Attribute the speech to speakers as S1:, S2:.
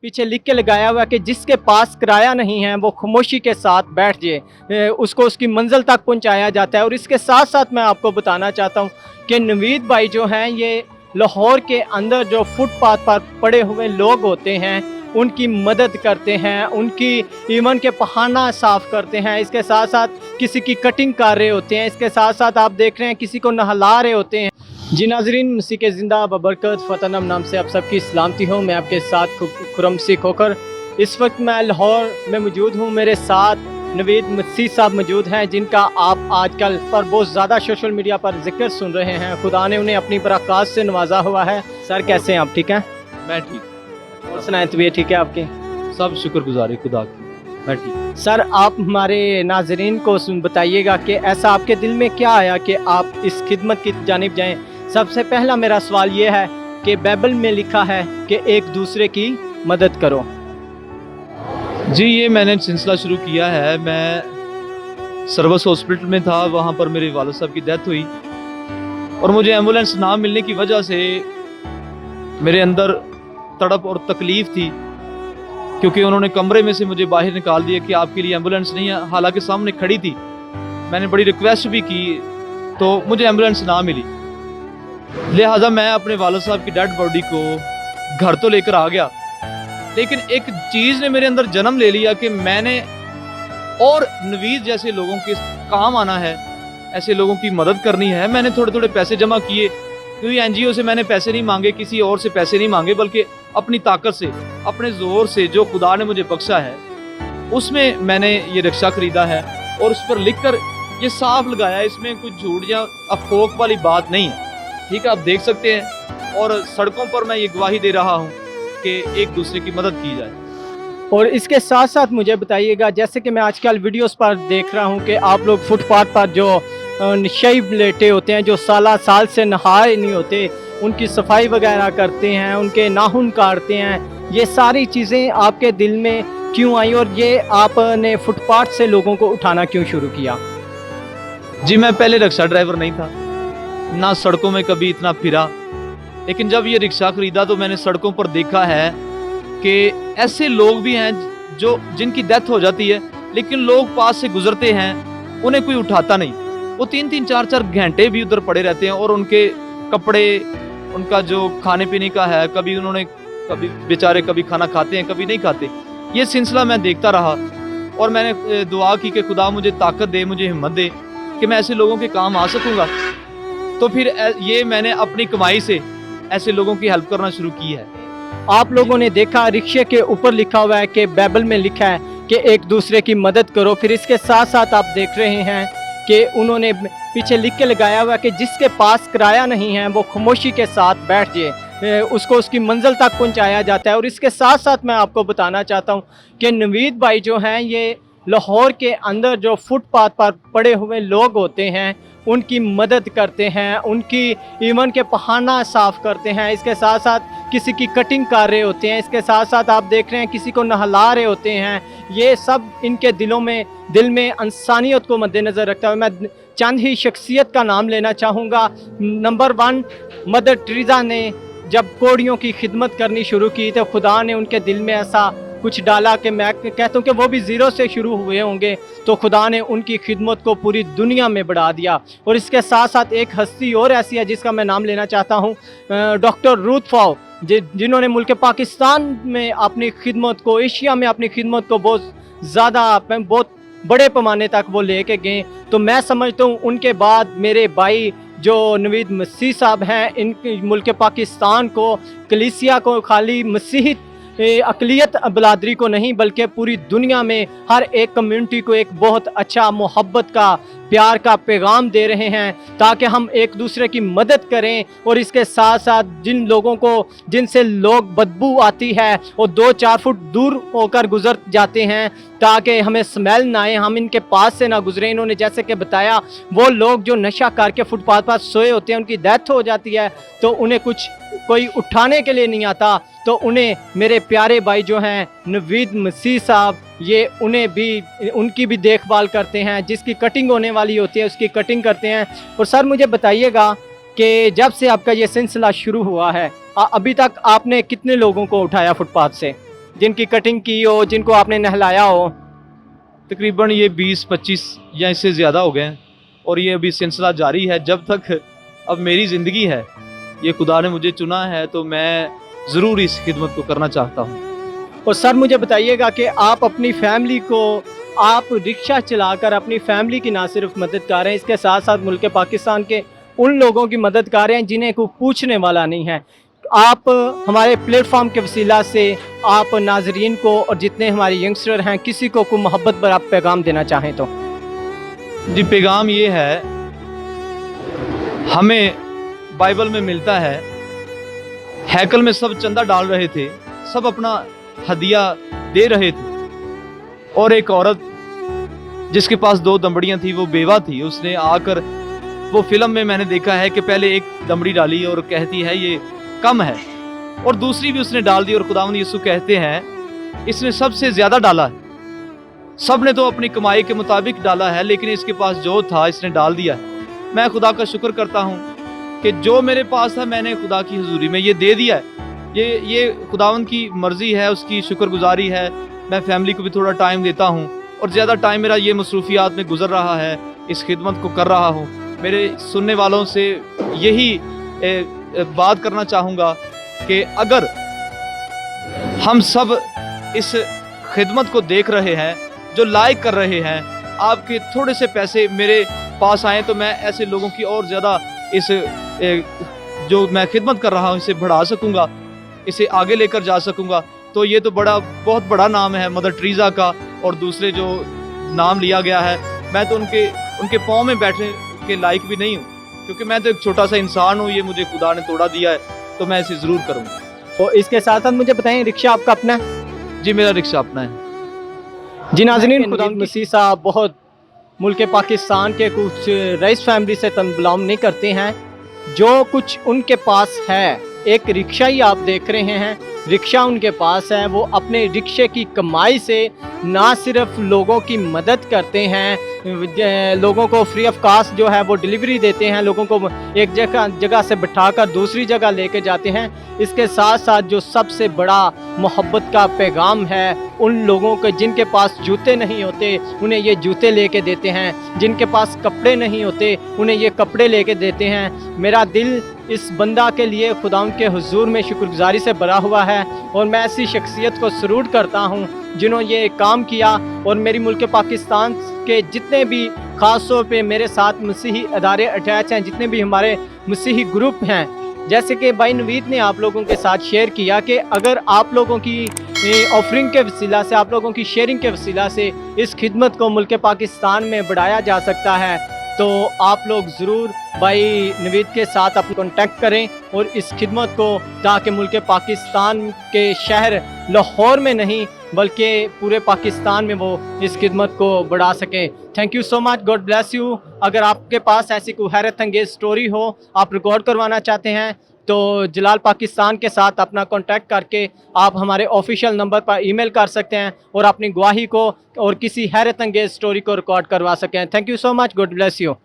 S1: पीछे लिख के लगाया हुआ है कि जिसके पास किराया नहीं है वो खामोशी के साथ बैठ जाए, उसको उसकी मंजिल तक पहुंचाया जाता है। और इसके साथ साथ मैं आपको बताना चाहता हूं कि नवीद भाई जो हैं ये लाहौर के अंदर जो फुटपाथ पर पड़े हुए लोग होते हैं उनकी मदद करते हैं, उनकी ईवन के पहाना साफ़ करते हैं। इसके साथ साथ किसी की कटिंग कर रहे होते हैं, इसके साथ साथ आप देख रहे हैं किसी को नहला रहे होते हैं। जी नाजरीन, मसीह के ज़िंदा बबरकत फ़तनम नाम से आप सबकी सलामती हो। मैं आपके साथ खुरम सिख होकर इस वक्त मैं लाहौर में मौजूद हूँ। मेरे साथ नवीद मसीह साहब मौजूद हैं जिनका आप आजकल पर बहुत ज़्यादा सोशल मीडिया पर जिक्र सुन रहे हैं। खुदा ने उन्हें अपनी बरक़ात से नवाजा हुआ है। सर कैसे हैं आप? ठीक हैं?
S2: मैं ठीक।
S1: और सुनाएं, तबीयत ठीक है आपकी?
S2: सब शुक्रगुजारी खुदा की, मैं ठीक।
S1: सर आप हमारे नाजरीन को बताइएगा कि ऐसा आपके दिल में क्या आया कि आप इस खिदमत की जानिब जाएं। सबसे पहला मेरा सवाल ये है कि बाइबल में लिखा है कि एक दूसरे की मदद करो।
S2: जी, ये मैंने सिलसिला शुरू किया है। मैं सर्विस हॉस्पिटल में था, वहाँ पर मेरे वालिद साहब की डेथ हुई और मुझे एम्बुलेंस ना मिलने की वजह से मेरे अंदर तड़प और तकलीफ़ थी, क्योंकि उन्होंने कमरे में से मुझे बाहर निकाल दिया कि आपके लिए एम्बुलेंस नहीं है। हालांकि सामने खड़ी थी, मैंने बड़ी रिक्वेस्ट भी की तो मुझे एम्बुलेंस ना मिली। लिहाजा मैं अपने वालिद साहब की डेड बॉडी को घर तो लेकर आ गया, लेकिन एक चीज़ ने मेरे अंदर जन्म ले लिया कि मैंने और नवीद जैसे लोगों के काम आना है, ऐसे लोगों की मदद करनी है। मैंने थोड़े थोड़े पैसे जमा किए, क्योंकि एनजीओ से मैंने पैसे नहीं मांगे, किसी और से पैसे नहीं मांगे, बल्कि अपनी ताकत से, अपने ज़ोर से जो खुदा ने मुझे बख्शा है उसमें मैंने ये रिक्शा ख़रीदा है और उस पर लिखकर ये साफ लगाया, इसमें कुछ झूठ या अफोक वाली बात नहीं है। ठीक है, आप देख सकते हैं। और सड़कों पर मैं ये गवाही दे रहा हूँ कि एक दूसरे की मदद की जाए।
S1: और इसके साथ साथ मुझे बताइएगा, जैसे कि मैं आजकल वीडियोस पर देख रहा हूँ कि आप लोग फुटपाथ पर जो नशे लेटे होते हैं, जो साल से नहाए नहीं होते, उनकी सफाई वगैरह करते हैं, उनके नाखून काटते हैं। ये सारी चीज़ें आपके दिल में क्यों आई और ये आपने फुटपाथ से लोगों को उठाना क्यों शुरू किया?
S2: जी, मैं पहले रिक्शा ड्राइवर नहीं था, ना सड़कों में कभी इतना फिरा, लेकिन जब ये रिक्शा ख़रीदा तो मैंने सड़कों पर देखा है कि ऐसे लोग भी हैं जो जिनकी डेथ हो जाती है, लेकिन लोग पास से गुजरते हैं, उन्हें कोई उठाता नहीं। वो 3-3 4-4 घंटे भी उधर पड़े रहते हैं और उनके कपड़े, उनका जो खाने पीने का है, कभी बेचारे कभी खाना खाते हैं, कभी नहीं खाते। ये सिलसिला मैं देखता रहा और मैंने दुआ की कि खुदा मुझे ताकत दे, मुझे हिम्मत दे कि मैं ऐसे लोगों के काम आ सकूँगा। तो फिर ये मैंने अपनी कमाई से ऐसे लोगों की हेल्प करना शुरू की है।
S1: आप लोगों ने देखा रिक्शे के ऊपर लिखा हुआ है कि बाइबल में लिखा है कि एक दूसरे की मदद करो। फिर इसके साथ साथ आप देख रहे हैं कि उन्होंने पीछे लिख के लगाया हुआ है कि जिसके पास किराया नहीं है वो खामोशी के साथ बैठ जाए, उसको उसकी मंजिल तक पहुंचाया जाता है। और इसके साथ साथ मैं आपको बताना चाहता हूं कि नवीद भाई जो हैं ये लाहौर के अंदर जो फुटपाथ पर पड़े हुए लोग होते हैं उनकी मदद करते हैं, उनकी ईवन के पहाना साफ़ करते हैं। इसके साथ साथ किसी की कटिंग कर रहे होते हैं, इसके साथ साथ आप देख रहे हैं किसी को नहला रहे होते हैं। ये सब इनके दिल में इंसानियत को मद्देनज़र रखता हुआ मैं चंद ही शख्सियत का नाम लेना चाहूँगा। नंबर 1, मदर टेरेसा ने जब कोड़ियों की खिदमत करनी शुरू की तो खुदा ने उनके दिल में ऐसा कुछ डाला कि मैं कहता हूँ कि वो भी ज़ीरो से शुरू हुए होंगे, तो खुदा ने उनकी खिदमत को पूरी दुनिया में बढ़ा दिया। और इसके साथ साथ एक हस्ती और ऐसी है जिसका मैं नाम लेना चाहता हूँ, डॉक्टर रूथ फाउ, जिन्होंने मुल्क पाकिस्तान में अपनी खिदमत को, एशिया में अपनी खिदमत को बहुत बड़े पैमाने तक वो लेके गए। तो मैं समझता हूँ उनके बाद मेरे भाई जो नवीद मसीह साहब हैं, इन मुल्क पाकिस्तान को, कलीसिया को, खाली मसीह अक़लियत बलादरी को नहीं बल्कि पूरी दुनिया में हर एक कम्युनिटी को एक बहुत अच्छा मोहब्बत का, प्यार का पैगाम दे रहे हैं ताकि हम एक दूसरे की मदद करें। और इसके साथ साथ जिन लोगों को, जिनसे लोग बदबू आती है वो 2-4 फुट दूर होकर गुजर जाते हैं ताकि हमें स्मेल ना आए, हम इनके पास से ना गुजरें। इन्होंने जैसे कि बताया वो लोग जो नशा करके फुटपाथ पर सोए होते हैं, उनकी डेथ हो जाती है तो उन्हें कोई उठाने के लिए नहीं आता, तो उन्हें मेरे प्यारे भाई जो हैं नवीद मसीह साहब, ये उनकी भी देखभाल करते हैं। जिसकी कटिंग होने वाली होती है उसकी कटिंग करते हैं। और सर मुझे बताइएगा कि जब से आपका ये सिलसिला शुरू हुआ है अभी तक आपने कितने लोगों को उठाया फुटपाथ से? जिनकी कटिंग की हो, जिनको आपने नहलाया हो?
S2: तकरीबन ये 20-25 या इससे ज़्यादा हो गए हैं और ये अभी सिलसिला जारी है जब तक अब मेरी ज़िंदगी है। ये खुदा ने मुझे चुना है तो मैं ज़रूर इस खिदमत को करना चाहता हूँ।
S1: और सर मुझे बताइएगा कि आप अपनी फैमिली को, आप रिक्शा चलाकर अपनी फैमिली की ना सिर्फ मदद कर रहे हैं, इसके साथ साथ मुल्क पाकिस्तान के उन लोगों की मदद कर रहे हैं जिन्हें कोई पूछने वाला नहीं है। आप हमारे प्लेटफॉर्म के वसीला से आप नाजरीन को और जितने हमारे यंगस्टर हैं किसी को कोई मोहब्बत पर आप पैगाम देना चाहें तो?
S2: जी, पैगाम ये है, हमें बाइबल में मिलता है, हैकल में सब चंदा डाल रहे थे, सब अपना हदिया दे रहे थे और एक औरत जिसके पास 2 दमड़ियां थी, वो बेवा थी, उसने आकर, वो फिल्म में मैंने देखा है कि पहले एक दमड़ी डाली और कहती है ये कम है, और दूसरी भी उसने डाल दी और खुदावंद यीशु कहते हैं इसने सबसे ज्यादा डाला है। सब ने तो अपनी कमाई के मुताबिक डाला है, लेकिन इसके पास जो था इसने डाल दिया है। मैं खुदा का शुक्र करता हूँ कि जो मेरे पास है मैंने खुदा की हुजूरी में ये दे दिया है। ये खुदावंद की मर्जी है, उसकी शुक्रगुजारी है। मैं फैमिली को भी थोड़ा टाइम देता हूँ और ज़्यादा टाइम मेरा ये मसरूफियात में गुजर रहा है, इस खिदमत को कर रहा हूँ। मेरे सुनने वालों से यही बात करना चाहूँगा कि अगर हम सब इस खिदमत को देख रहे हैं, जो लाइक कर रहे हैं, आपके थोड़े से पैसे मेरे पास आए तो मैं ऐसे लोगों की और ज़्यादा इस जो मैं खिदमत कर रहा हूँ इसे बढ़ा सकूँगा, इसे आगे लेकर जा सकूँगा। तो ये तो बहुत बड़ा नाम है मदर टेरेसा का, और दूसरे जो नाम लिया गया है, मैं तो उनके पाँव में बैठने के लायक भी नहीं हूँ, क्योंकि मैं तो एक छोटा सा इंसान हूँ। ये मुझे खुदा ने तोड़ा दिया है तो मैं इसे ज़रूर करूँगा।
S1: तो इसके साथ साथ मुझे बताएं, रिक्शा आपका अपना है?
S2: जी, मेरा रिक्शा अपना है।
S1: जी नाज़रीन, खुदा मसीह साहब बहुत मुल्क पाकिस्तान के कुछ रईस फैमिली से बिलोंग नहीं करते हैं। जो कुछ उनके पास है, एक रिक्शा ही आप देख रहे हैं, रिक्शा उनके पास है। वो अपने रिक्शे की कमाई से ना सिर्फ लोगों की मदद करते हैं, लोगों को फ्री ऑफ कास्ट जो है वो डिलीवरी देते हैं, लोगों को एक जगह से बिठाकर दूसरी जगह लेके जाते हैं। इसके साथ साथ जो सबसे बड़ा मोहब्बत का पैगाम है, उन लोगों के जिनके पास जूते नहीं होते उन्हें ये जूते लेके देते हैं, जिनके पास कपड़े नहीं होते उन्हें ये कपड़े लेके देते हैं। मेरा दिल इस बंदा के लिए खुदा के हुजूर में शुक्रगुजारी से भरा हुआ है और मैं ऐसी शख्सियत को सलूट करता हूँ जिन्होंने ये काम किया। और मेरी मुल्क पाकिस्तान के जितने भी, ख़ास तौर पे मेरे साथ मसीही अदारे अटैच हैं, जितने भी हमारे मसीही ग्रुप हैं, जैसे कि भाई नवीद ने आप लोगों के साथ शेयर किया कि अगर आप लोगों की ऑफरिंग के वसीला से, आप लोगों की शेयरिंग के वसीला से इस खिदमत को मुल्क पाकिस्तान में बढ़ाया जा सकता है, तो आप लोग ज़रूर भाई नवीद के साथ अपना कॉन्टेक्ट करें और इस खिदमत को, ताकि मुल्क पाकिस्तान के शहर लाहौर में नहीं बल्कि पूरे पाकिस्तान में वो इस खिदमत को बढ़ा सकें। Thank you so much, God bless you. अगर आपके पास ऐसी कोई हैरत अंगेज स्टोरी हो, आप रिकॉर्ड करवाना चाहते हैं, तो जलाल पाकिस्तान के साथ अपना कांटेक्ट करके आप हमारे ऑफिशियल नंबर पर ईमेल कर सकते हैं और अपनी गवाही को और किसी हैरत अंगेज स्टोरी को रिकॉर्ड करवा सकें। Thank you so much, God bless you.